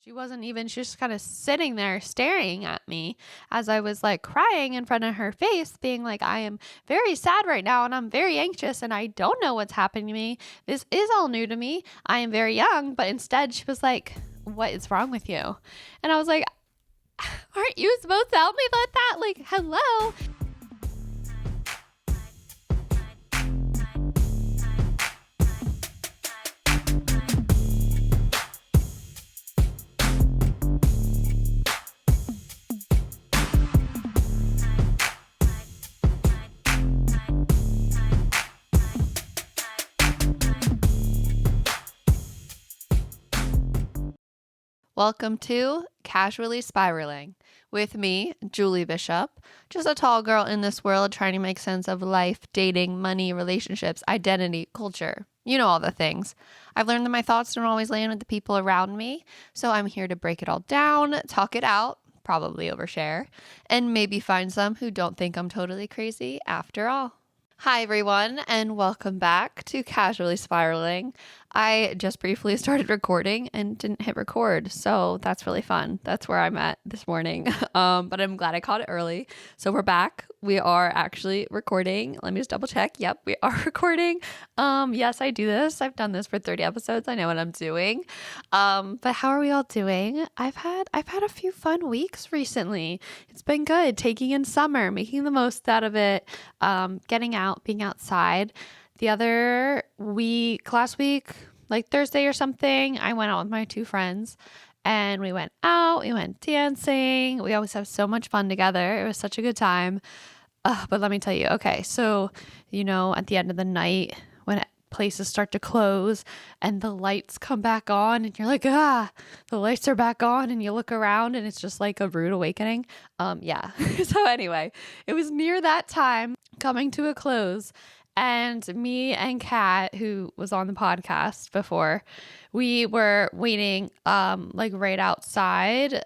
She wasn't even, she was just kind of sitting there staring at me as I was like crying in front of her face, being like, I am very sad right now and I'm very anxious and I don't know what's happening to me. This is all new to me. I am very young. But instead she was like, what is wrong with you? And I was like, aren't you supposed to help me with that? Like, hello. Welcome to Casually Spiraling with me, Julie Bishop, just a tall girl in this world trying to make sense of life, dating, money, relationships, identity, culture. You know all the things. I've learned that my thoughts don't always land with the people around me, so I'm here to break it all down, talk it out, probably overshare, and maybe find some who don't think I'm totally crazy after all. Hi, everyone, and welcome back to Casually Spiraling. I just briefly started recording and didn't hit record, so that's really fun. That's where I'm at this morning, but I'm glad I caught it early. So we're back. We are actually recording. Let me just double check. Yep, we are recording. Yes, I do this. I've done this for 30 episodes. I know what I'm doing. But how are we all doing? I've had a few fun weeks recently. It's been good. Taking in summer, making the most out of it, getting out, being outside. The other week, last week, like Thursday or something, I went out with my two friends and we went out, we went dancing. We always have so much fun together. It was such a good time. But let me tell you, okay, so, at the end of the night when places start to close and the lights come back on and you're like, the lights are back on, and you look around and it's just like a rude awakening. Yeah. So anyway, it was near that time coming to a close. And me and Kat, who was on the podcast before, we were waiting like right outside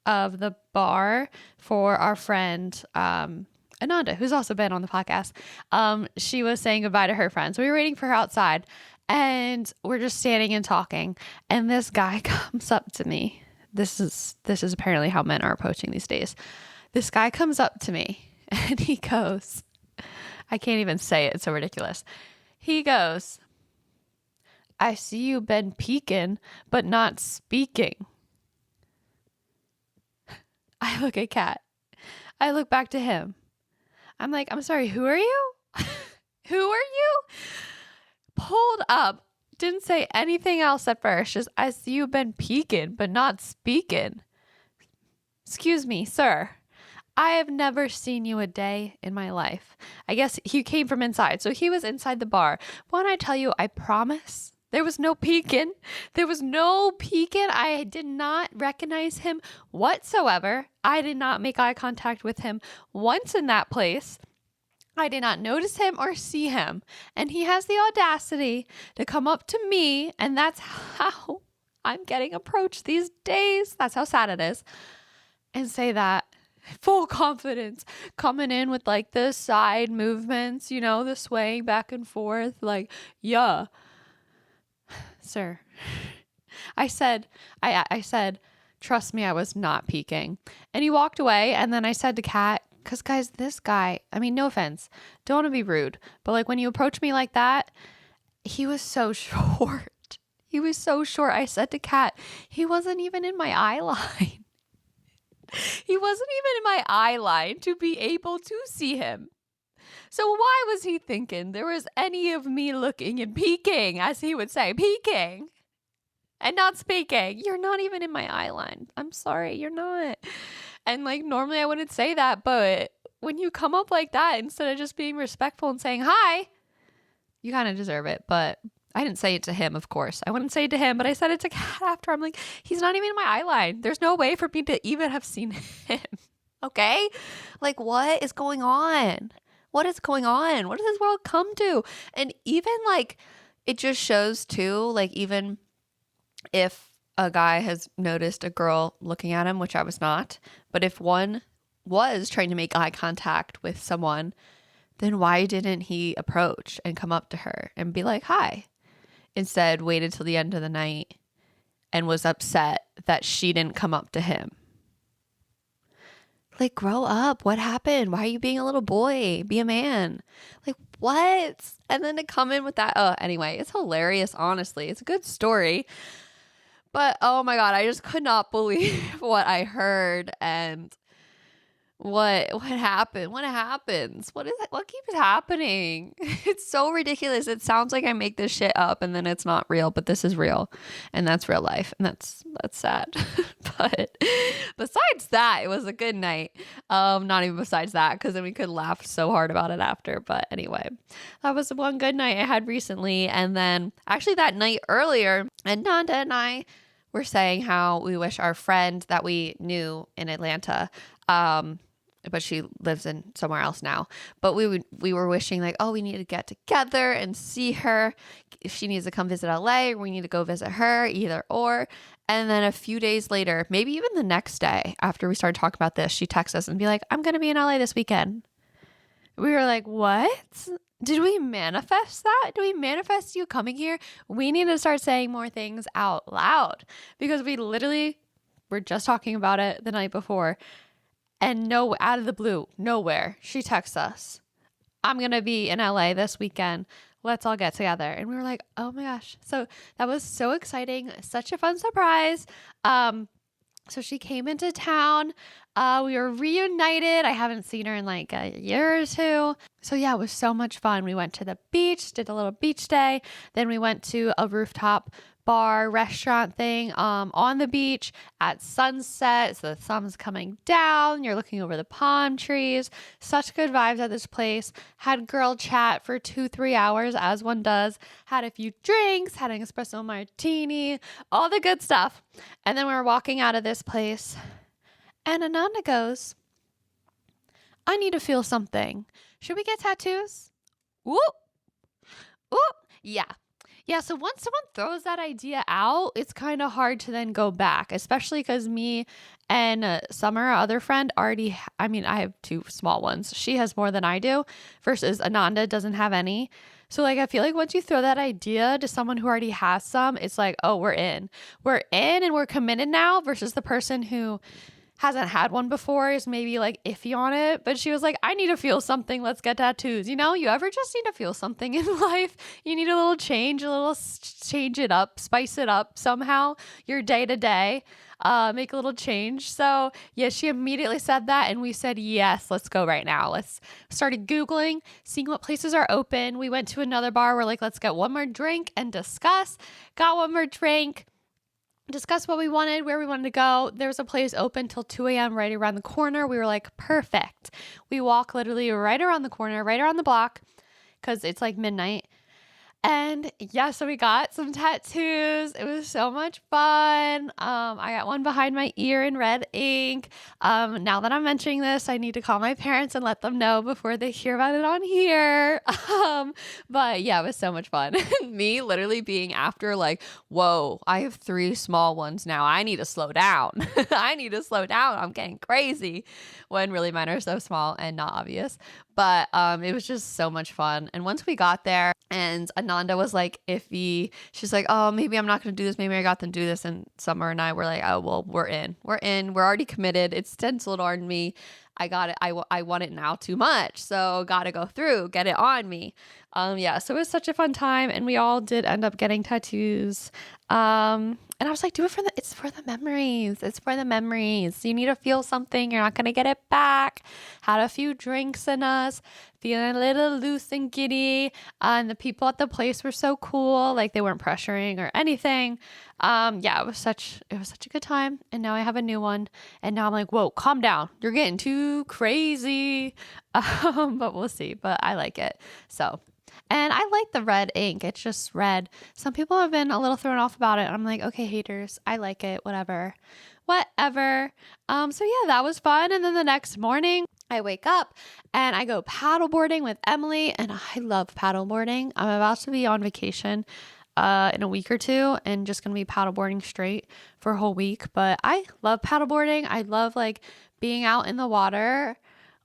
of the bar for our friend Ananda, who's also been on the podcast. She was saying goodbye to her friends. So we were waiting for her outside and we're just standing and talking. And this guy comes up to me. This is apparently how men are approaching these days. This guy comes up to me and he goes, I can't even say it. It's so ridiculous. He goes, I see you been peeking, but not speaking. I look at Kat. I look back to him. I'm like, I'm sorry, who are you? Who are you? Pulled up. Didn't say anything else at first. Just, I see you been peeking, but not speaking. Excuse me, sir. I have never seen you a day in my life. I guess he came from inside. So he was inside the bar. When I tell you, I promise, there was no peeking. There was no peeking. I did not recognize him whatsoever. I did not make eye contact with him once in that place. I did not notice him or see him. And he has the audacity to come up to me. And that's how I'm getting approached these days. That's how sad it is. And say that. Full confidence, coming in with like the side movements, the swaying back and forth, like, yeah, sir. I said, trust me, I was not peeking. And he walked away. And then I said to Kat, because guys, this guy, I mean, no offense, don't want to be rude, but like when you approach me like that, he was so short. He was so short. I said to Kat, he wasn't even in my eye line. He wasn't even in my eye line to be able to see him. So why was he thinking there was any of me looking and peeking, as he would say, peeking and not speaking? You're not even in my eye line. I'm sorry, you're not. And like normally I wouldn't say that, but when you come up like that, instead of just being respectful and saying hi, you kind of deserve it. But I didn't say it to him, of course. I wouldn't say it to him, but I said it to Kat after. I'm like, he's not even in my eye line. There's no way for me to even have seen him. Okay? Like, what is going on? What is going on? What does this world come to? And even like, it just shows too, like even if a guy has noticed a girl looking at him, which I was not, but if one was trying to make eye contact with someone, then why didn't he approach and come up to her and be like, hi? Instead, waited till the end of the night and was upset that she didn't come up to him. Like, grow up. What happened? Why are you being a little boy? Be a man. Like, what? And then to come in with that. Oh, anyway, it's hilarious, honestly. It's a good story. But, oh my God, I just could not believe what I heard and what happened. What happens? What is it? What keeps happening? It's so ridiculous. It sounds like I make this shit up and then it's not real, but this is real. And that's real life. And that's sad. But besides that, it was a good night. Not even besides that, because then we could laugh so hard about it after. But anyway, that was one good night I had recently. And then actually that night earlier, Ananda and I were saying how we wish our friend that we knew in Atlanta, but she lives in somewhere else now. But we were wishing like, oh, we need to get together and see her. If she needs to come visit LA, we need to go visit her, either or. And then a few days later, maybe even the next day after we started talking about this, she texts us and be like, I'm going to be in LA this weekend. We were like, what? Did we manifest that? Do we manifest you coming here? We need to start saying more things out loud, because we literally were just talking about it the night before. And out of the blue, nowhere, she texts us, I'm going to be in LA this weekend. Let's all get together. And we were like, oh my gosh. So that was so exciting. Such a fun surprise. So she came into town. We were reunited. I haven't seen her in like a year or two. So yeah, it was so much fun. We went to the beach, did a little beach day. Then we went to a rooftop bar restaurant thing on the beach at sunset. So the sun's coming down. You're looking over the palm trees. Such good vibes at this place. Had girl chat for 2-3 hours, as one does. Had a few drinks, had an espresso martini, all the good stuff. And then we were walking out of this place and Ananda goes, I need to feel something. Should we get tattoos? Whoop. Whoop. Yeah. Yeah, so once someone throws that idea out, it's kind of hard to then go back, especially because me and Summer, our other friend, I have 2 small ones. She has more than I do versus Ananda doesn't have any. So like, I feel like once you throw that idea to someone who already has some, it's like, oh, we're in and we're committed now, versus the person who hasn't had one before, is maybe like iffy on it. But she was like, I need to feel something. Let's get tattoos. You know, you ever just need to feel something in life? You need a little change, change it up, spice it up somehow, your day to day, make a little change. So yeah, she immediately said that. And we said, yes, let's go right now. Let's started Googling, seeing what places are open. We went to another bar. We're like, let's get one more drink and discuss. Got one more drink. Discuss what we wanted, where we wanted to go. There was a place open till 2 a.m. right around the corner. We were like, perfect. We walk literally right around the corner, right around the block, because it's like midnight. And yeah, so we got some tattoos. It was so much fun. I got one behind my ear in red ink. Now that I'm mentioning this, I need to call my parents and let them know before they hear about it on here. But yeah, it was so much fun. Me literally being after like, whoa, I have 3 small ones now. I need to slow down. I need to slow down. I'm getting crazy, when really mine are so small and not obvious. But it was just so much fun. And once we got there and Ananda was like iffy, she's like, oh, maybe I'm not going to do this. Maybe I got them to do this. And Summer and I were like, oh, well, we're in. We're already committed. It's stenciled on me. I got it. I want it now too much. So got to go through, get it on me. Yeah, so it was such a fun time. And we all did end up getting tattoos. And I was like, it's for the memories. It's for the memories. You need to feel something. You're not going to get it back. Had a few drinks in us, feeling a little loose and giddy. And the people at the place were so cool. Like, they weren't pressuring or anything. Yeah, it was such a good time. And now I have a new one. And now I'm like, whoa, calm down. You're getting too crazy. But we'll see. But I like it. So. And I like the red ink. It's just red. Some people have been a little thrown off about it. I'm like, okay, haters. I like it. Whatever. So yeah, that was fun. And then the next morning, I wake up and I go paddleboarding with Emily. And I love paddleboarding. I'm about to be on vacation in a week or 2 and just going to be paddleboarding straight for a whole week. But I love paddleboarding. I love like being out in the water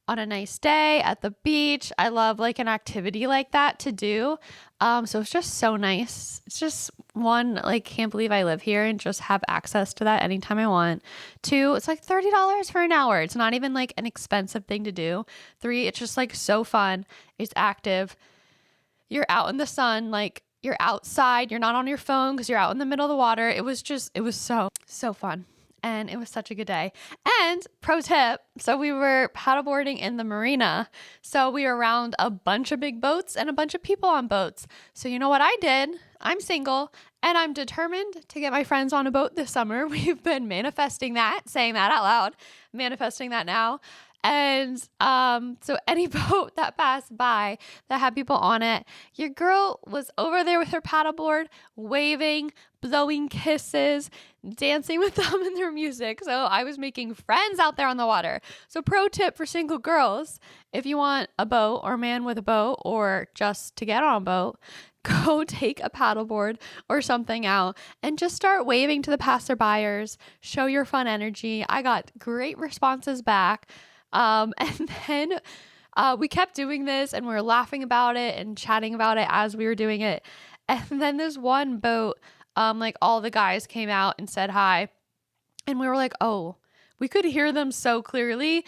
on a nice day at the beach. I love like an activity like that to do. So it's just so nice. It's just one, like, can't believe I live here and just have access to that anytime I want. Two, it's like $30 for an hour. It's not even like an expensive thing to do. Three, it's just like so fun. It's active. You're out in the sun, like you're outside. You're not on your phone because you're out in the middle of the water. It was so fun. And it was such a good day. And pro tip, so we were paddleboarding in the marina. So we were around a bunch of big boats and a bunch of people on boats. So you know what I did? I'm single and I'm determined to get my friends on a boat this summer. We've been manifesting that, saying that out loud, manifesting that now. And so any boat that passed by that had people on it, your girl was over there with her paddleboard, waving, blowing kisses, dancing with them and their music. So I was making friends out there on the water. So pro tip for single girls, if you want a boat or a man with a boat or just to get on a boat, go take a paddleboard or something out and just start waving to the passerbyers, show your fun energy. I got great responses back. And then we kept doing this and we were laughing about it and chatting about it as we were doing it. And then this one boat, like all the guys came out and said hi. And we were like, oh, we could hear them so clearly.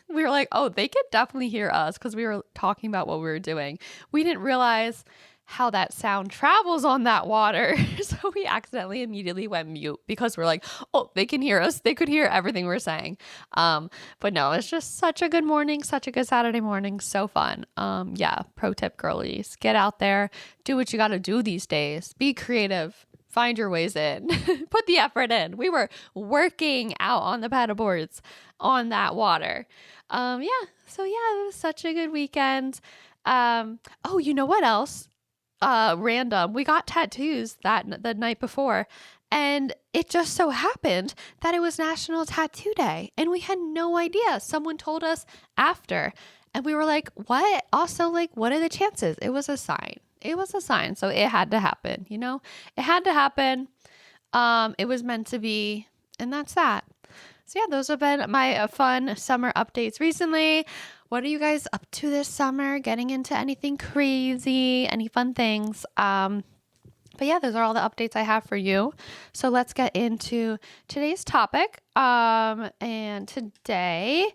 We were like, oh, they could definitely hear us because we were talking about what we were doing. We didn't realize how that sound travels on that water. So we accidentally immediately went mute because we're like, oh, they can hear us. They could hear everything we're saying. But no, it's just such a good morning, such a good Saturday morning. So fun. Yeah. Pro tip, girlies, get out there, do what you got to do these days. Be creative. Find your ways in. Put the effort in. We were working out on the paddleboards on that water. Yeah. So yeah, it was such a good weekend. Oh, you know what else? Random. We got tattoos the night before, and it just so happened that it was National Tattoo Day, and we had no idea. Someone told us after, and we were like, what? Also, like, what are the chances? It was a sign. It was a sign. So it had to happen, you know? It had to happen. It was meant to be, and that's that. So yeah, those have been my fun summer updates recently. What are you guys up to this summer? Getting into anything crazy? Any fun things? But yeah, those are all the updates I have for you. So let's get into today's topic. And today's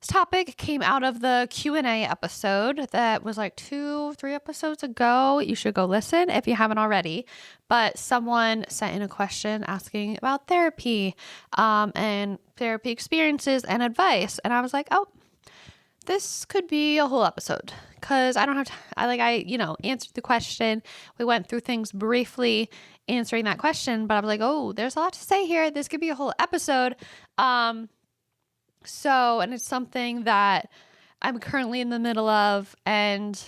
topic came out of the Q&A episode that was like 2-3 episodes ago. You should go listen if you haven't already. But someone sent in a question asking about therapy, and therapy experiences and advice. And I was like, oh, this could be a whole episode because I don't have to, I answered the question. We went through things briefly answering that question, but I was like, oh, there's a lot to say here. This could be a whole episode. And it's something that I'm currently in the middle of, and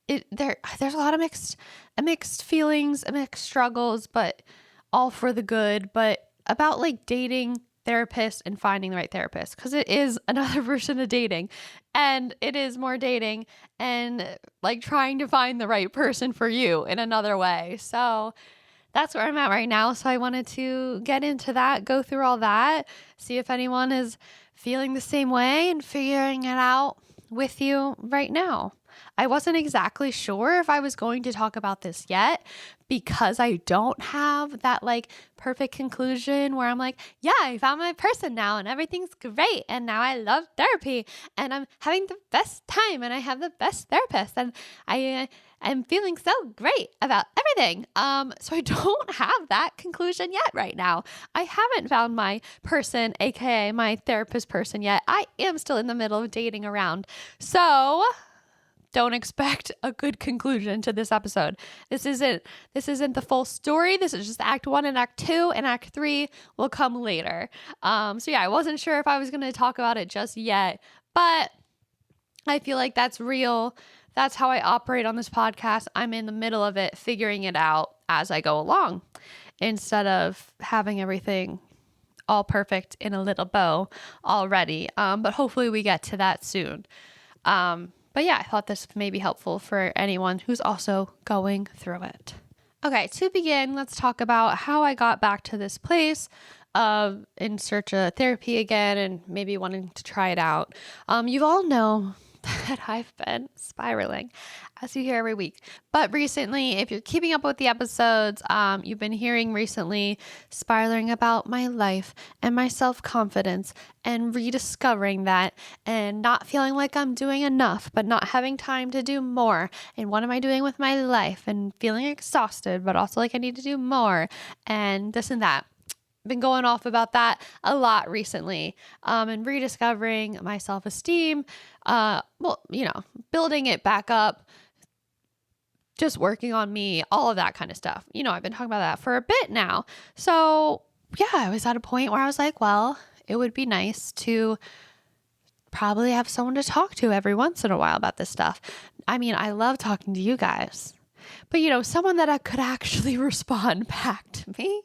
there's a lot of mixed feelings, mixed struggles, but all for the good, but about like dating, therapist, and finding the right therapist, because it is another version of dating, and it is more dating and like trying to find the right person for you in another way. So that's where I'm at right now. So I wanted to get into that, go through all that, see if anyone is feeling the same way and figuring it out with you right now. I wasn't exactly sure if I was going to talk about this yet because I don't have that like perfect conclusion where I'm like, yeah, I found my person now and everything's great. And now I love therapy and I'm having the best time and I have the best therapist and I'm feeling so great about everything. So I don't have that conclusion yet right now. I haven't found my person, aka my therapist person yet. I am still in the middle of dating around. So don't expect a good conclusion to this episode. This isn't the full story. This is just Act 1 and Act 2, and Act 3 will come later. So yeah, I wasn't sure if I was going to talk about it just yet, but I feel like that's real. That's how I operate on this podcast. I'm in the middle of it, figuring it out as I go along, instead of having everything all perfect in a little bow already. But hopefully we get to that soon. But yeah, I thought this may be helpful for anyone who's also going through it. Okay, to begin, let's talk about how I got back to this place in search of therapy again and maybe wanting to try it out. You all know that I've been spiraling, as you hear every week. But recently, if you're keeping up with the episodes, you've been hearing recently spiraling about my life and my self-confidence and rediscovering that and not feeling like I'm doing enough, but not having time to do more. And what am I doing with my life? And feeling exhausted, but also like I need to do more and this and that. Been going off about that a lot recently, and rediscovering my self-esteem, building it back up, just working on me, all of that kind of stuff. I've been talking about that for a bit now. So yeah, I was at a point where I was like, well, it would be nice to probably have someone to talk to every once in a while about this stuff. I mean, I love talking to you guys. But, someone that I could actually respond back to me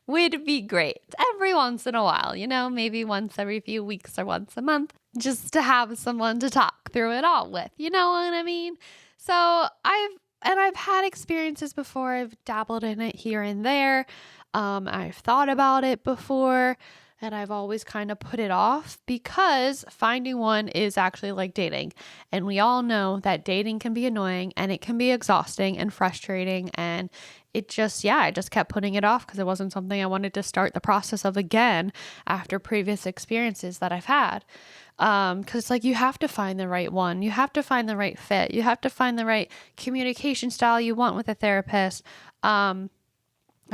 would be great every once in a while, maybe once every few weeks or once a month, just to have someone to talk through it all with. You know what I mean? So I've had experiences before. I've dabbled in it here and there. I've thought about it before. And I've always kind of put it off because finding one is actually like dating. And we all know that dating can be annoying and it can be exhausting and frustrating. And I just kept putting it off because it wasn't something I wanted to start the process of again after previous experiences that I've had. Because it's like you have to find the right one. You have to find the right fit. You have to find the right communication style you want with a therapist.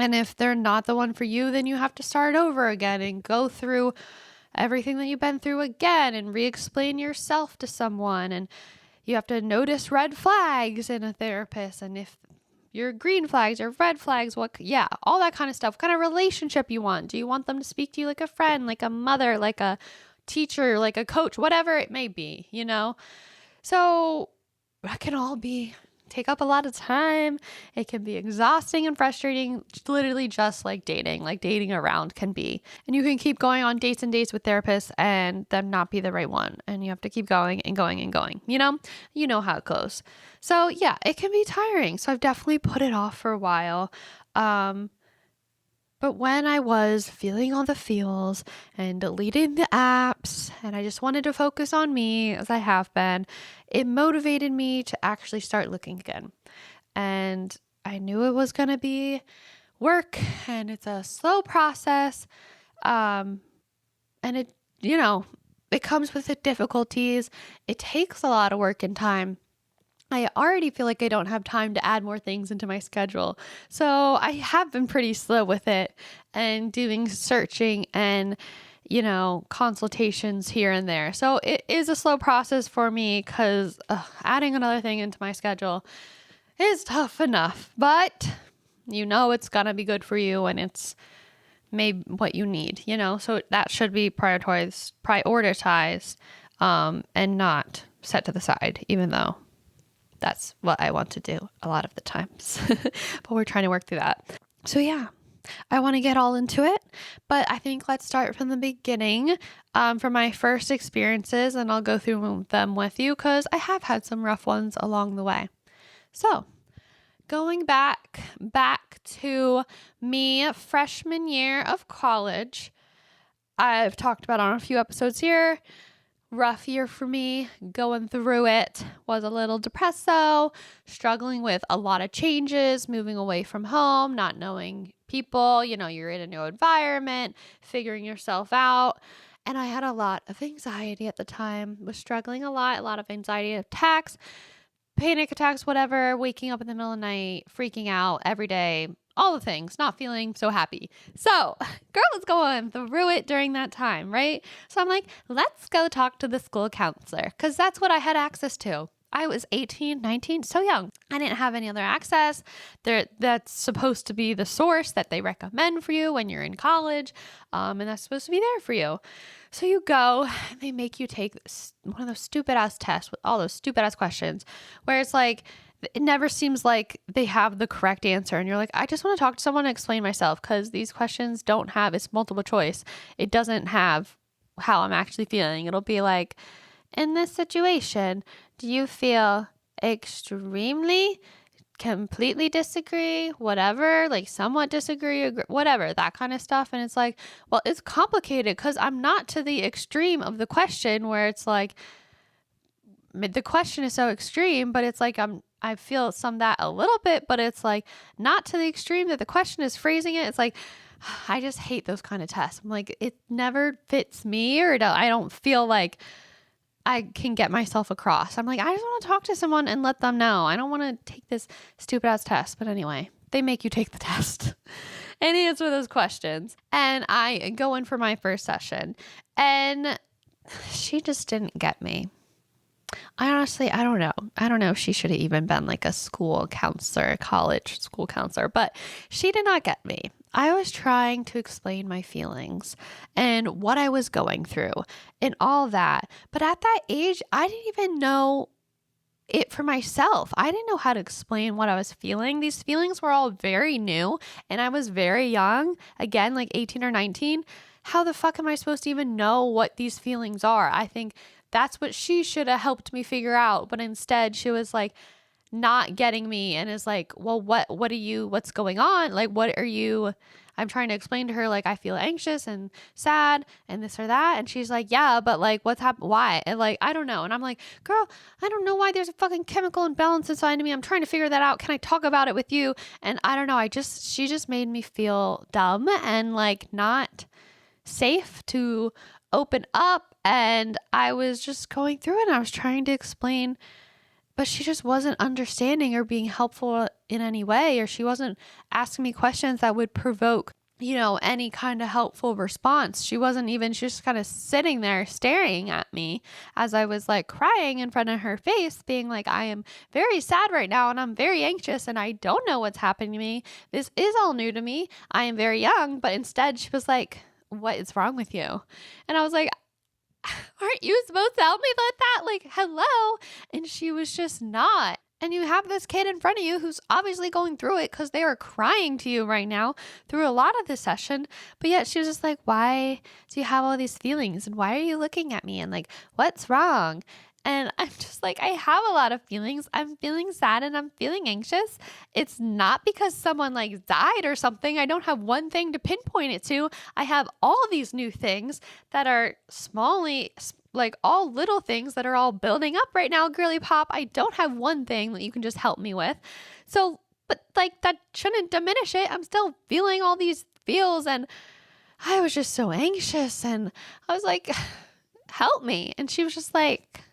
And if they're not the one for you, then you have to start over again and go through everything that you've been through again and re-explain yourself to someone. And you have to notice red flags in a therapist. And if your green flags or red flags, all that kind of stuff. What kind of relationship you want? Do you want them to speak to you like a friend, like a mother, like a teacher, like a coach, whatever it may be, So that can all take up a lot of time. It can be exhausting and frustrating, literally just like dating around can be. And you can keep going on dates and dates with therapists and them not be the right one. And you have to keep going and going and going, you know how it goes. So yeah, it can be tiring. So I've definitely put it off for a while. But when I was feeling all the feels and deleting the apps and I just wanted to focus on me as I have been, it motivated me to actually start looking again. And I knew it was going to be work and it's a slow process. And it comes with the difficulties. It takes a lot of work and time. I already feel like I don't have time to add more things into my schedule. So I have been pretty slow with it and doing searching and, consultations here and there. So it is a slow process for me because adding another thing into my schedule is tough enough. But it's going to be good for you and it's maybe what you need, So that should be prioritized and not set to the side, even though that's what I want to do a lot of the times, but we're trying to work through that. So yeah, I want to get all into it, but I think let's start from the beginning, from my first experiences, and I'll go through them with you because I have had some rough ones along the way. So going back to me freshman year of college, I've talked about on a few episodes here. Rough year for me, going through it, was a little depresso, struggling with a lot of changes, moving away from home, not knowing people, you're in a new environment, figuring yourself out. And I had a lot of anxiety at the time, was struggling a lot of anxiety attacks, panic attacks, whatever, waking up in the middle of the night, freaking out every day, all the things, not feeling so happy. So girl was going through it during that time, right? So I'm like, let's go talk to the school counselor because that's what I had access to. I was 18, 19, so young. I didn't have any other access. That's supposed to be the source that they recommend for you when you're in college, and that's supposed to be there for you. So you go, and they make you take one of those stupid-ass tests with all those stupid-ass questions where it's like, it never seems like they have the correct answer. And you're like, I just want to talk to someone and explain myself because these questions don't have, it's multiple choice. It doesn't have how I'm actually feeling. It'll be like, in this situation, do you feel extremely completely disagree, whatever, like somewhat disagree, agree, whatever, that kind of stuff. And it's like, well, it's complicated because I'm not to the extreme of the question where it's like, the question is so extreme, but it's like, I feel some that a little bit, but it's like not to the extreme that the question is phrasing it. It's like, I just hate those kind of tests. I'm like, it never fits me, or I don't feel like I can get myself across. I'm like, I just want to talk to someone and let them know. I don't want to take this stupid ass test. But anyway, they make you take the test and answer those questions. And I go in for my first session and she just didn't get me. I don't know. I don't know if she should have even been like a school counselor, college school counselor, but she did not get me. I was trying to explain my feelings and what I was going through and all that. But at that age, I didn't even know it for myself. I didn't know how to explain what I was feeling. These feelings were all very new and I was very young, again, like 18 or 19. How the fuck am I supposed to even know what these feelings are? I think that's what she should have helped me figure out. But instead she was like not getting me and is like, well, what's going on? Like, I'm trying to explain to her, like, I feel anxious and sad and this or that. And she's like, yeah, but like, what's happened? Why? And like, I don't know. And I'm like, girl, I don't know why there's a fucking chemical imbalance inside of me. I'm trying to figure that out. Can I talk about it with you? And I don't know. She just made me feel dumb and like not safe to open up. And I was just going through it and I was trying to explain, but she just wasn't understanding or being helpful in any way, or she wasn't asking me questions that would provoke, any kind of helpful response. She was just kind of sitting there staring at me as I was like crying in front of her face, being like, I am very sad right now and I'm very anxious and I don't know what's happening to me. This is all new to me. I am very young. But instead she was like, what is wrong with you? And I was like, aren't you supposed to help me with that? Like, hello. And she was just not. And you have this kid in front of you who's obviously going through it because they are crying to you right now through a lot of the session. But yet she was just like, why do you have all these feelings? And why are you looking at me? And like, what's wrong? And I'm just like, I have a lot of feelings. I'm feeling sad and I'm feeling anxious. It's not because someone like died or something. I don't have one thing to pinpoint it to. I have all these new things that are like all little things that are all building up right now, girly pop. I don't have one thing that you can just help me with. So, but like that shouldn't diminish it. I'm still feeling all these feels and I was just so anxious and I was like, help me. And she was just like,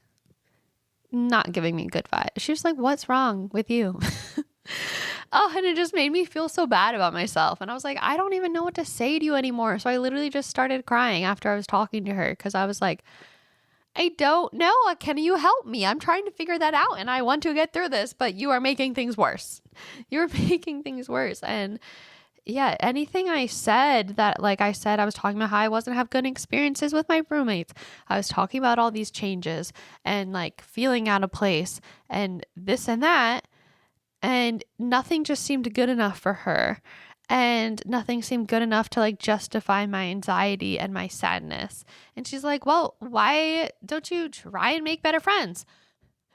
not giving me good vibes. She was like, what's wrong with you? Oh, and it just made me feel so bad about myself. And I was like, I don't even know what to say to you anymore. So I literally just started crying after I was talking to her because I was like, I don't know. Can you help me? I'm trying to figure that out and I want to get through this, but you are making things worse. You're making things worse. And yeah, anything I said that, like I said, I was talking about how I wasn't have good experiences with my roommates. I was talking about all these changes and like feeling out of place and this and that. And nothing just seemed good enough for her. And nothing seemed good enough to like justify my anxiety and my sadness. And she's like, well, why don't you try and make better friends?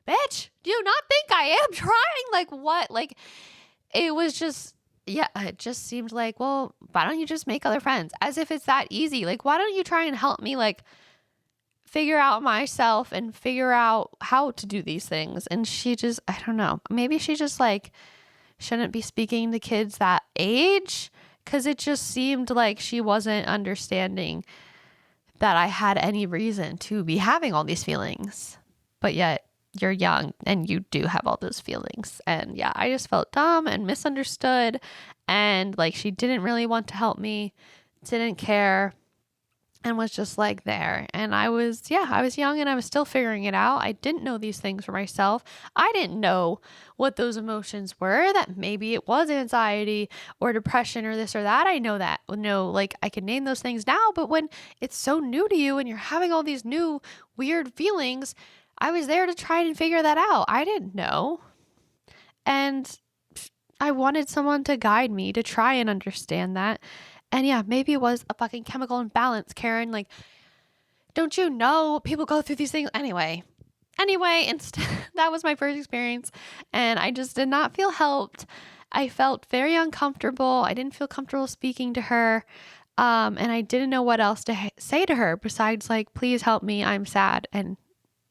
Bitch, do you not think I am trying? Like what? Like it was just, yeah, it just seemed like, well, why don't you just make other friends? As if it's that easy. Like, why don't you try and help me like figure out myself and figure out how to do these things? And she just, I don't know, maybe she just like shouldn't be speaking to kids that age, because it just seemed like she wasn't understanding that I had any reason to be having all these feelings. But yet you're young and you do have all those feelings. And yeah, I just felt dumb and misunderstood. And like she didn't really want to help me, didn't care, and was just like there. And I was young and I was still figuring it out. I didn't know these things for myself. I didn't know what those emotions were, that maybe it was anxiety or depression or this or that. I know that. No, like I can name those things now, but when it's so new to you and you're having all these new weird feelings, I was there to try and figure that out. I didn't know. And I wanted someone to guide me to try and understand that. And yeah, maybe it was a fucking chemical imbalance, Karen. Like, don't you know people go through these things? Anyway, Anyway, that was my first experience, and I just did not feel helped. I felt very uncomfortable. I didn't feel comfortable speaking to her. And I didn't know what else to say to her besides like, please help me. I'm sad and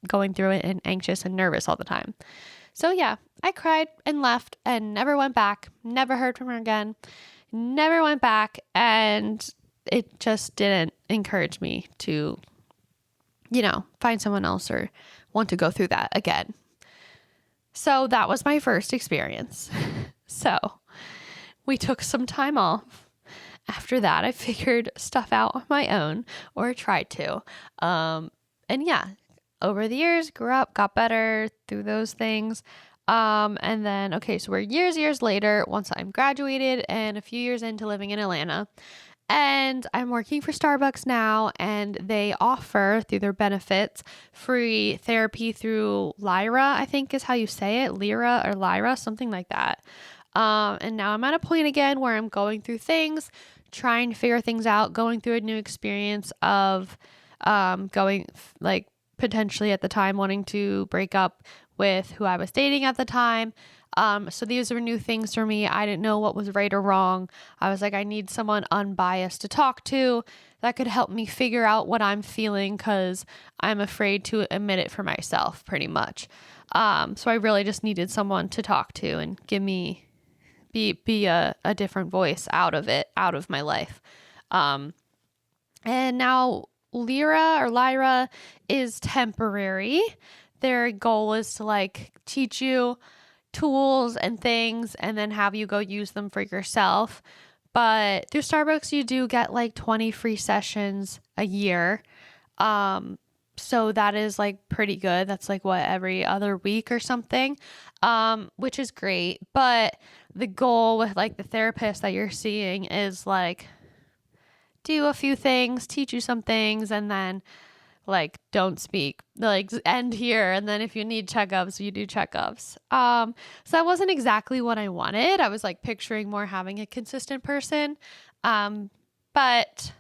going through it and anxious and nervous all the time. So yeah, I cried and left and never went back. Never heard from her again. Never went back. And it just didn't encourage me to, find someone else or want to go through that again. So that was my first experience. So we took some time off. After that, I figured stuff out on my own, or tried to. And yeah, over the years, grew up, got better through those things. And then, so we're years later, once I'm graduated and a few years into living in Atlanta. And I'm working for Starbucks now, and they offer through their benefits free therapy through Lyra, I think is how you say it, Lyra or Lyra, something like that. And now I'm at a point again where I'm going through things, trying to figure things out, going through a new experience of going like potentially at the time wanting to break up with who I was dating at the time. So these were new things for me. I didn't know what was right or wrong. I was like, I need someone unbiased to talk to that could help me figure out what I'm feeling, because I'm afraid to admit it for myself pretty much. So I really just needed someone to talk to and give me be a different voice out of my life. And now Lyra is temporary. Their goal is to like teach you tools and things and then have you go use them for yourself. But through Starbucks, you do get like 20 free sessions a year. So that is like pretty good. That's like every other week or something, which is great. But the goal with like the therapist that you're seeing is like do a few things, teach you some things, and then like don't speak, like end here. And then if you need checkups, you do checkups. So that wasn't exactly what I wanted. I was like picturing more having a consistent person. But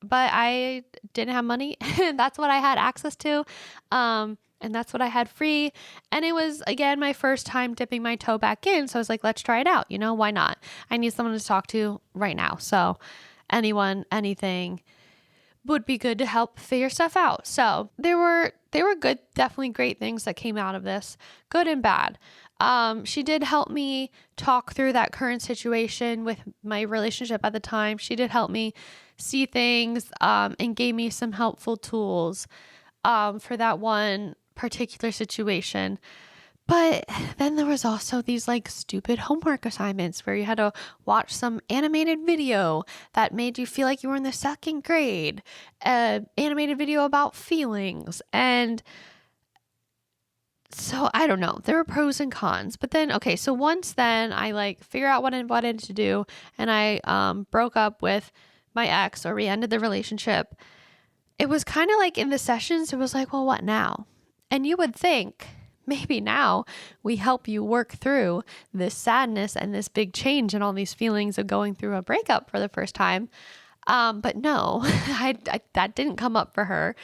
I didn't have money. That's what I had access to. And that's what I had free. And it was, again, my first time dipping my toe back in. So I was like, let's try it out. Why not? I need someone to talk to right now. So anyone, anything would be good to help figure stuff out. So they were good, definitely great things that came out of this, good and bad. She did help me talk through that current situation with my relationship at the time. She did help me see things, and gave me some helpful tools, for that one particular situation. But then there was also these like stupid homework assignments where you had to watch some animated video that made you feel like you were in the second grade, animated video about feelings. And so I don't know, there were pros and cons, but then, so once then I like figure out what I wanted to do, and I, broke up with my ex, or we ended the relationship. It was kind of like in the sessions, it was like, well, what now? And you would think maybe now we help you work through this sadness and this big change and all these feelings of going through a breakup for the first time. But no, that didn't come up for her.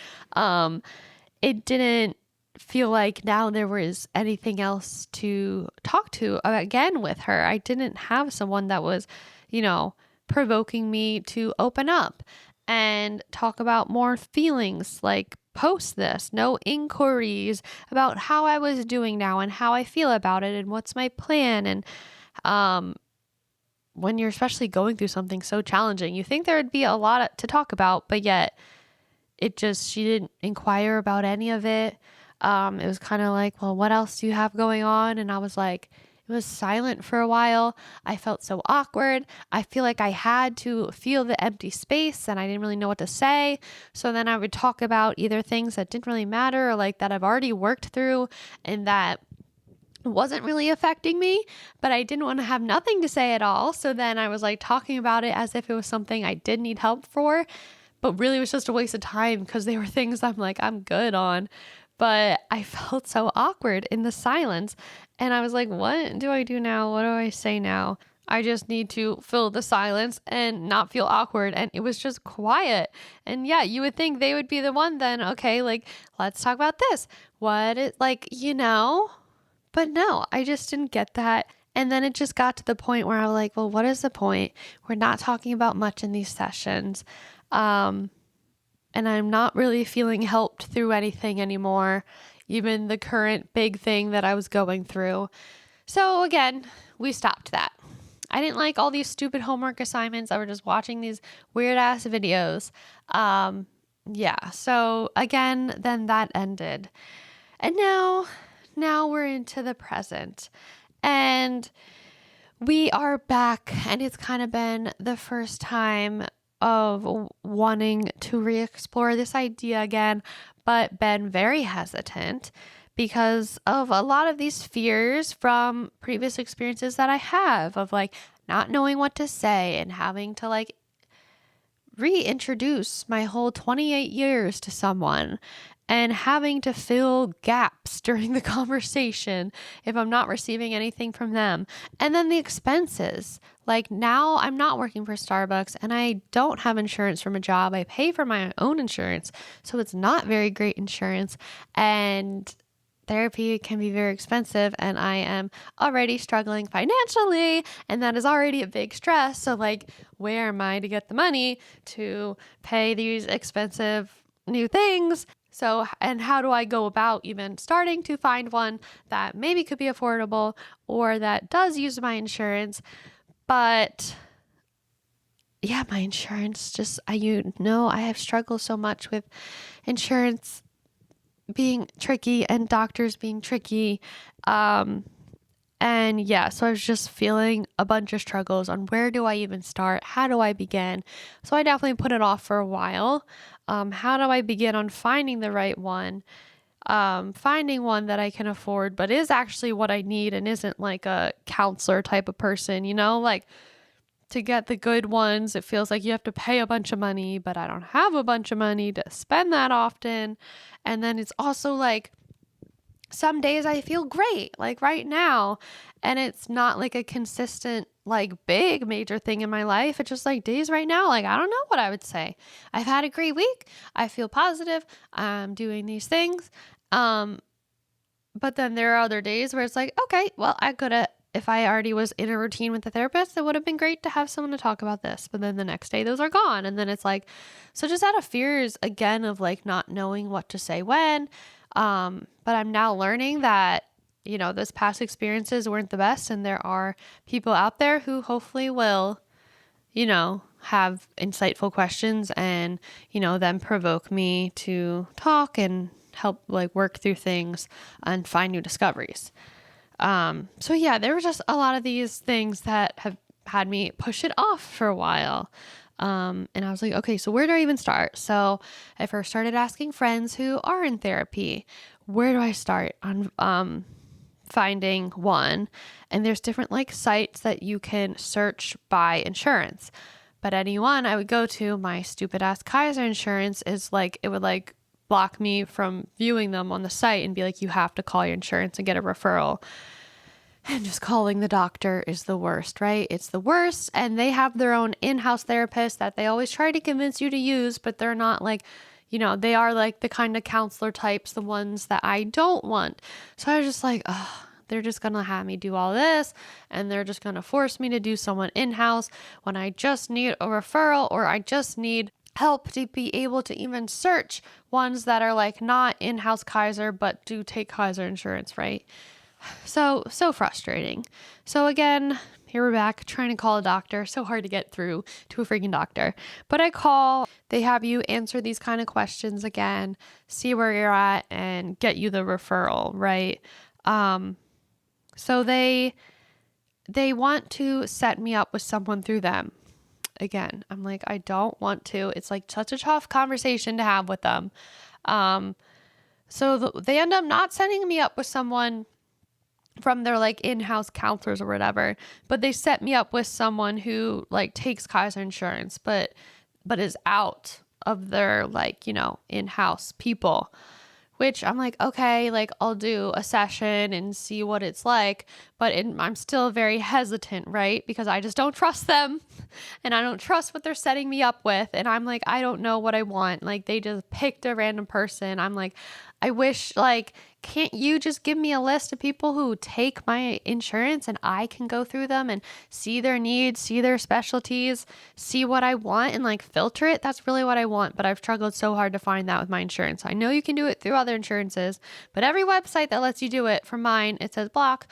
It didn't feel like now there was anything else to talk to again with her. I didn't have someone that was, provoking me to open up and talk about more feelings, like post this, no inquiries about how I was doing now and how I feel about it and what's my plan. And when you're especially going through something so challenging, you think there would be a lot to talk about, but yet she didn't inquire about any of it. It was kind of like, well, what else do you have going on? And I was like, it was silent for a while. I felt so awkward. I feel like I had to feel the empty space and I didn't really know what to say. So then I would talk about either things that didn't really matter or like that I've already worked through and that wasn't really affecting me, but I didn't want to have nothing to say at all. So then I was like talking about it as if it was something I did need help for, but really it was just a waste of time because they were things I'm like, I'm good on. But I felt so awkward in the silence. And I was like, what do I do now? What do I say now? I just need to fill the silence and not feel awkward. And it was just quiet. And yeah, you would think they would be the one then. Okay, like, let's talk about this. What it like, But no, I just didn't get that. And then it just got to the point where I was like, well, what is the point? We're not talking about much in these sessions. And I'm not really feeling helped through anything anymore, even the current big thing that I was going through. So again, we stopped that. I didn't like all these stupid homework assignments. I was just watching these weird ass videos. So again, then that ended. And now we're into the present. And we are back, and it's kind of been the first time of wanting to re-explore this idea again, but been very hesitant because of a lot of these fears from previous experiences that I have of like not knowing what to say and having to like reintroduce my whole 28 years to someone and having to fill gaps during the conversation if I'm not receiving anything from them. And then the expenses. Like now I'm not working for Starbucks and I don't have insurance from a job. I pay for my own insurance. So it's not very great insurance. And therapy can be very expensive and I am already struggling financially and that is already a big stress. So like, where am I to get the money to pay these expensive new things? So, and how do I go about even starting to find one that maybe could be affordable or that does use my insurance? But yeah, my insurance just, I have struggled so much with insurance being tricky and doctors being tricky. And yeah, so I was just feeling a bunch of struggles on where do I even start? How do I begin? So I definitely put it off for a while. How do I begin on finding the right one? Finding one that I can afford, but is actually what I need and isn't like a counselor type of person, like to get the good ones, it feels like you have to pay a bunch of money, but I don't have a bunch of money to spend that often. And then it's also like, some days I feel great, like right now, and it's not like a consistent, like big major thing in my life. It's just like days right now, like I don't know what I would say. I've had a great week. I feel positive. I'm doing these things. But then there are other days where it's like, okay, well, if I already was in a routine with the therapist, it would have been great to have someone to talk about this. But then the next day, those are gone. And then it's like, so just out of fears again of like not knowing what to say when. But I'm now learning that, those past experiences weren't the best. And there are people out there who hopefully will, have insightful questions and, then provoke me to talk and help like work through things and find new discoveries. So yeah, there were just a lot of these things that have had me push it off for a while. And I was like, okay, so where do I even start? So I first started asking friends who are in therapy, where do I start on, finding one? And there's different like sites that you can search by insurance, but anyone I would go to, my stupid ass Kaiser insurance is like, it would like block me from viewing them on the site and be like, you have to call your insurance and get a referral. And just calling the doctor is the worst, right? It's the worst. And they have their own in-house therapist that they always try to convince you to use, but they're not like, they are like the kind of counselor types, the ones that I don't want. So I was just like, oh, they're just going to have me do all this and they're just going to force me to do someone in-house when I just need a referral or I just need help to be able to even search ones that are like not in-house Kaiser, but do take Kaiser insurance, right? So frustrating. So again, here we're back trying to call a doctor. So hard to get through to a freaking doctor. But I call, they have you answer these kind of questions again, see where you're at and get you the referral, right? So they want to set me up with someone through them. Again, I'm like, I don't want to. It's like such a tough conversation to have with them. So they end up not setting me up with someone from their like in-house counselors or whatever, but they set me up with someone who like takes Kaiser insurance, but is out of their like, in-house people, which I'm like, okay, like I'll do a session and see what it's like. but I'm still very hesitant, right? Because I just don't trust them and I don't trust what they're setting me up with. And I'm like, I don't know what I want. Like they just picked a random person. I'm like, I wish like, can't you just give me a list of people who take my insurance and I can go through them and see their needs, see their specialties, see what I want and like filter it? That's really what I want. But I've struggled so hard to find that with my insurance. I know you can do it through other insurances, but every website that lets you do it, for mine, it says block,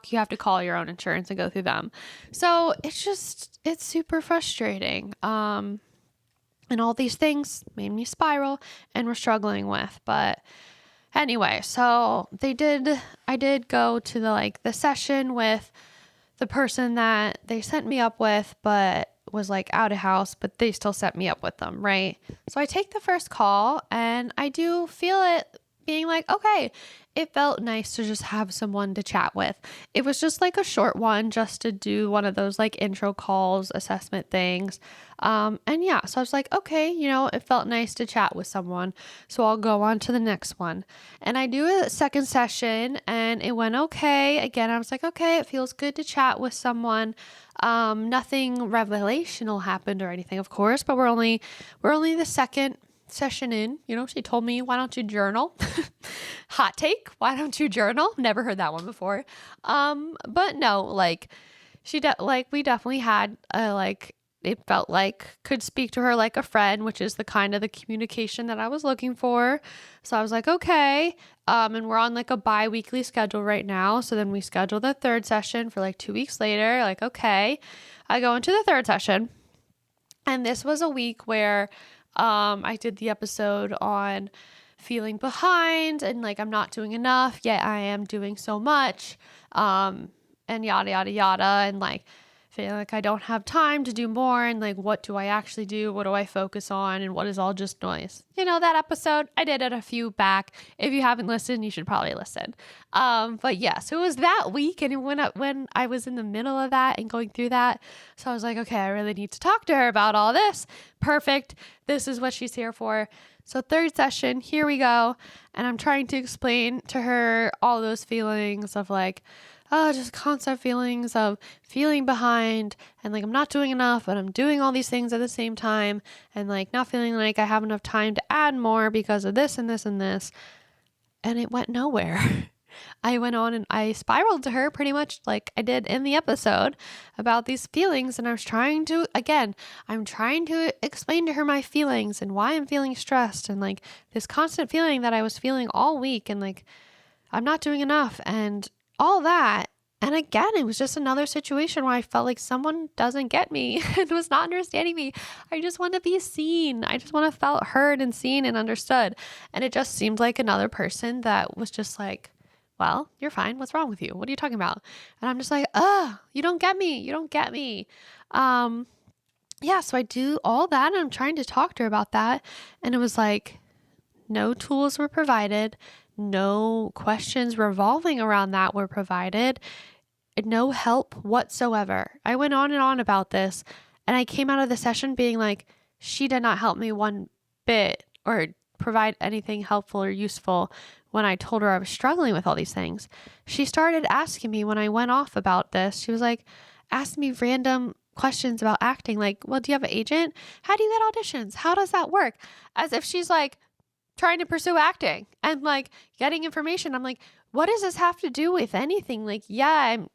you have to call your own insurance and go through them. So it's super frustrating. And all these things made me spiral and we're struggling with, but anyway, so I did go to the session with the person that they sent me up with, but was like out of house, but they still set me up with them, right? So I take the first call and I do feel it being like, okay, it felt nice to just have someone to chat with. It was just like a short one just to do one of those like intro calls, assessment things. And yeah, so I was like, okay, it felt nice to chat with someone. So I'll go on to the next one. And I do a second session and it went okay. Again, I was like, okay, it feels good to chat with someone. Nothing revelational happened or anything, of course, but we're only the second session in. She told me, why don't you journal? Hot take, why don't you journal? Never heard that one before. But no, like we definitely had it felt like could speak to her like a friend, which is the kind of the communication that I was looking for. So I was like, okay. And we're on like a bi-weekly schedule right now. So then we schedule the third session for like 2 weeks later. Like, okay, I go into the third session. And this was a week where I did the episode on feeling behind and like I'm not doing enough, yet I am doing so much, and yada, yada, yada, and like feeling like I don't have time to do more and like what do I actually do? What do I focus on? And what is all just noise? That episode, I did it a few back. If you haven't listened, you should probably listen. But yeah, so it was that week and when I was in the middle of that and going through that, so I was like, okay, I really need to talk to her about all this. Perfect. This is what she's here for. So third session, here we go. And I'm trying to explain to her all those feelings of like, just constant feelings of feeling behind and like I'm not doing enough, but I'm doing all these things at the same time and like not feeling like I have enough time to add more because of this and this and this. And it went nowhere. I went on and I spiraled to her pretty much like I did in the episode about these feelings. And I'm trying to explain to her my feelings and why I'm feeling stressed and like this constant feeling that I was feeling all week and like I'm not doing enough and all that. And again, it was just another situation where I felt like someone doesn't get me and was not understanding me. I just want to be seen. I just want to feel heard and seen and understood. And it just seemed like another person that was just like, well, you're fine. What's wrong with you? What are you talking about? And I'm just like, you don't get me. You don't get me. Yeah, so I do all that and I'm trying to talk to her about that. And it was like, no tools were provided. No questions revolving around that were provided. No help whatsoever. I went on and on about this and I came out of the session being like, she did not help me one bit or provide anything helpful or useful when I told her I was struggling with all these things. She started asking me when I went off about this. She was like, asking me random questions about acting. Like, well, do you have an agent? How do you get auditions? How does that work? As if she's like trying to pursue acting and like getting information. I'm like, what does this have to do with anything? Like, yeah, I'm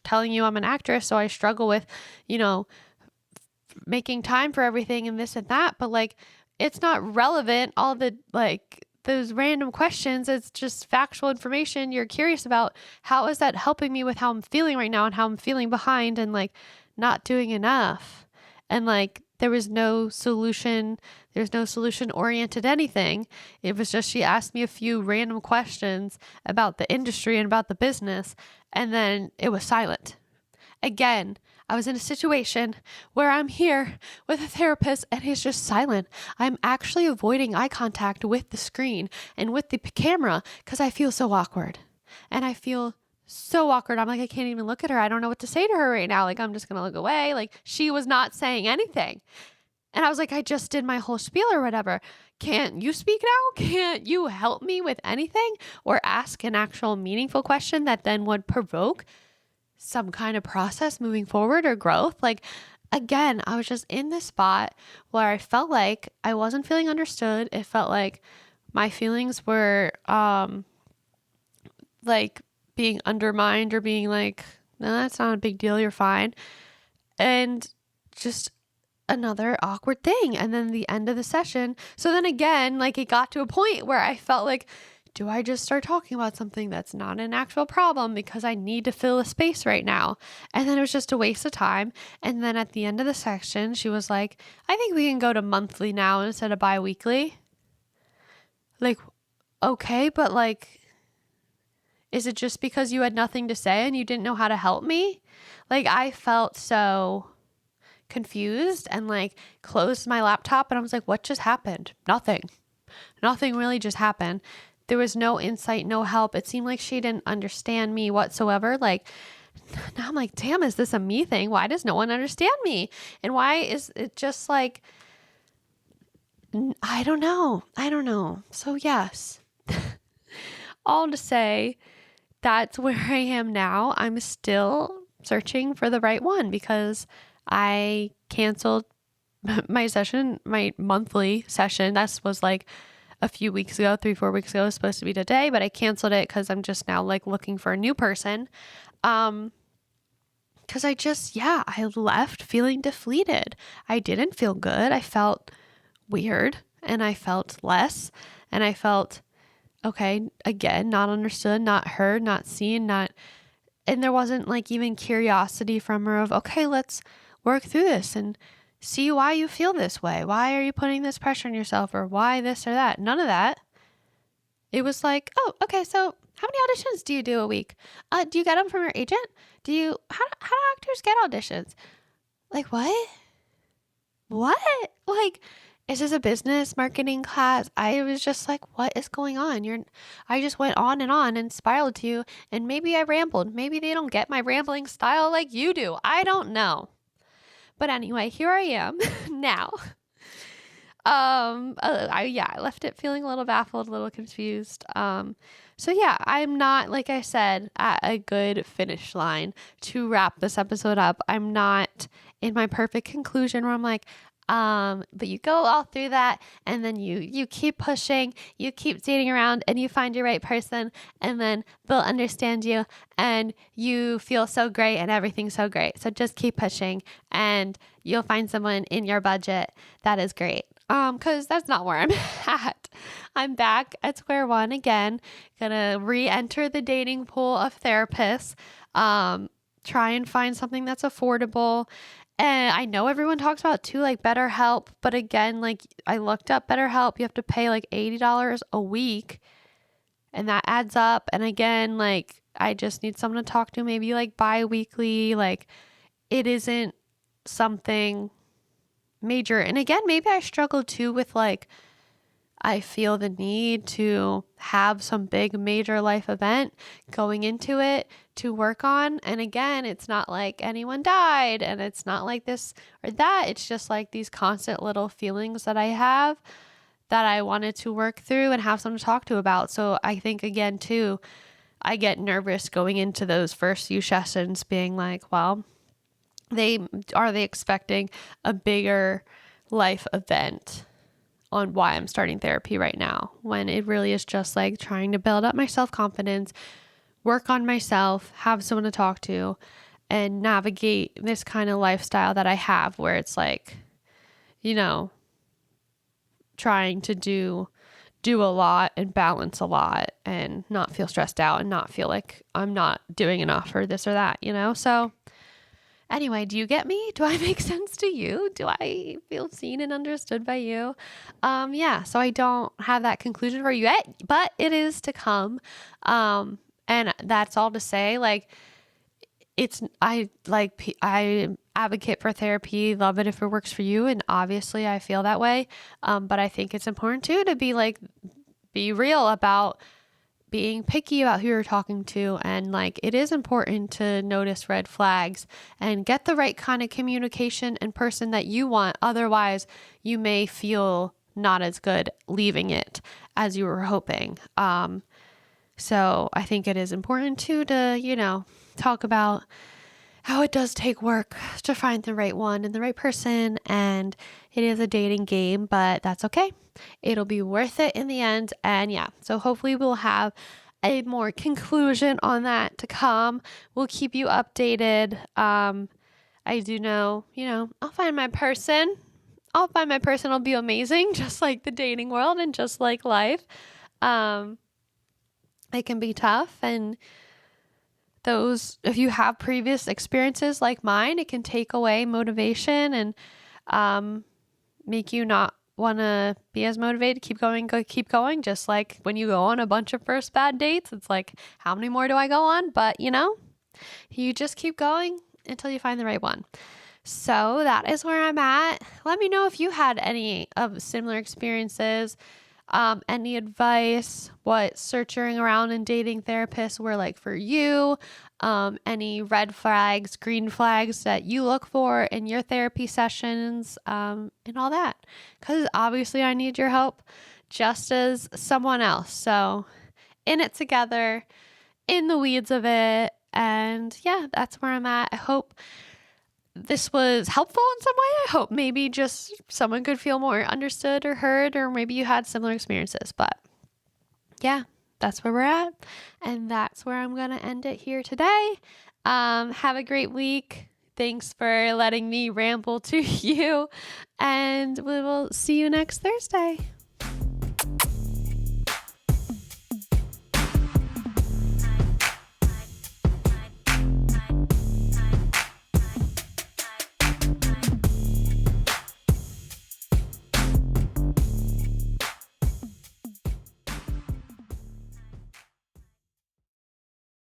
telling you I'm an actress, so I struggle with, making time for everything and this and that. But like, it's not relevant. All the like those random questions, it's just factual information you're curious about. How is that helping me with how I'm feeling right now and how I'm feeling behind and like not doing enough? And like, there was no solution. There's no solution oriented anything. It was just, she asked me a few random questions about the industry and about the business. And then it was silent. Again, I was in a situation where I'm here with a therapist and he's just silent. I'm actually avoiding eye contact with the screen and with the camera because I feel so awkward. And I feel so awkward. I'm like, I can't even look at her. I don't know what to say to her right now. Like, I'm just going to look away. Like, she was not saying anything. And I was like, I just did my whole spiel or whatever. Can't you speak now? Can't you help me with anything or ask an actual meaningful question that then would provoke some kind of process moving forward or growth. Like, again, I was just in this spot where I felt like I wasn't feeling understood. It felt like my feelings were like being undermined or being like, no, that's not a big deal. You're fine. And just another awkward thing. And then the end of the session. So then again, like it got to a point where I felt like, do I just start talking about something that's not an actual problem because I need to fill a space right now? And then it was just a waste of time. And then at the end of the section, she was like, I think we can go to monthly now instead of bi-weekly. Like, okay, but like, is it just because you had nothing to say and you didn't know how to help me? Like, I felt so confused and like closed my laptop and I was like, what just happened? Nothing really just happened. There was no insight, no help. It seemed like she didn't understand me whatsoever. Like, now I'm like, damn, is this a me thing? Why does no one understand me? And why is it just like, I don't know. So yes, all to say, that's where I am now. I'm still searching for the right one because I canceled my session, my monthly session. That was like a few weeks ago, 3-4 weeks ago. It was supposed to be today, but I canceled it because I'm just now like looking for a new person. Because I left feeling defeated. I didn't feel good. I felt weird and I felt less and I felt, okay, again, not understood, not heard, not seen, and there wasn't like even curiosity from her of, okay, let's work through this and see why you feel this way. Why are you putting this pressure on yourself or why this or that? None of that. It was like, oh, okay, so how many auditions do you do a week? Do you get them from your agent? How do actors get auditions? Like, what? Like, is this a business marketing class? I was just like, what is going on? I just went on and spiraled to you. And maybe I rambled. Maybe they don't get my rambling style like you do. I don't know. But anyway, here I am now. I left it feeling a little baffled, a little confused. So yeah, I'm not, like I said, at a good finish line to wrap this episode up. I'm not in my perfect conclusion where I'm like, but you go all through that and then you keep pushing, you keep dating around and you find your right person and then they'll understand you and you feel so great and everything's so great. So just keep pushing and you'll find someone in your budget that is great. Cause that's not where I'm at. I'm back at square one again, gonna re-enter the dating pool of therapists, try and find something that's affordable. And I know everyone talks about too, like BetterHelp, but again, like I looked up BetterHelp, you have to pay like $80 a week and that adds up. And again, like I just need someone to talk to, maybe like bi-weekly, like it isn't something major. And again, maybe I struggle too with like, I feel the need to have some big major life event going into it to work on. And again, it's not like anyone died and it's not like this or that. It's just like these constant little feelings that I have that I wanted to work through and have someone to talk to about. So I think again too, I get nervous going into those first few sessions being like, well, are they expecting a bigger life event on why I'm starting therapy right now, when it really is just like trying to build up my self-confidence, work on myself, have someone to talk to, and navigate this kind of lifestyle that I have where it's like, trying to do a lot and balance a lot and not feel stressed out and not feel like I'm not doing enough or this or that, So anyway, do you get me? Do I make sense to you? Do I feel seen and understood by you? So I don't have that conclusion for you yet, but it is to come. And that's all to say, like, I advocate for therapy, love it if it works for you. And obviously I feel that way. But I think it's important too, to be real about being picky about who you're talking to. And like, it is important to notice red flags and get the right kind of communication and person that you want. Otherwise you may feel not as good leaving it as you were hoping. So I think it is important too to, talk about how it does take work to find the right one and the right person. And it is a dating game, but that's okay. It'll be worth it in the end. And yeah, so hopefully we'll have a more conclusion on that to come. We'll keep you updated. I do know, I'll find my person. It'll be amazing, just like the dating world and just like life. It can be tough, and if you have previous experiences like mine, it can take away motivation and make you not want to be as motivated to keep going. Just like when you go on a bunch of first bad dates, it's like, how many more do I go on? But you just keep going until you find the right one. So that is where I'm at. Let me know if you had any of similar experiences, any advice, what searching around and dating therapists were like for you, any red flags, green flags that you look for in your therapy sessions, and all that. Because obviously I need your help just as someone else. So in it together, in the weeds of it. And yeah, that's where I'm at. I hope this was helpful in some way. I hope maybe just someone could feel more understood or heard, or maybe you had similar experiences. But yeah, that's where we're at. And that's where I'm going to end it here today. Have a great week. Thanks for letting me ramble to you. And we will see you next Thursday.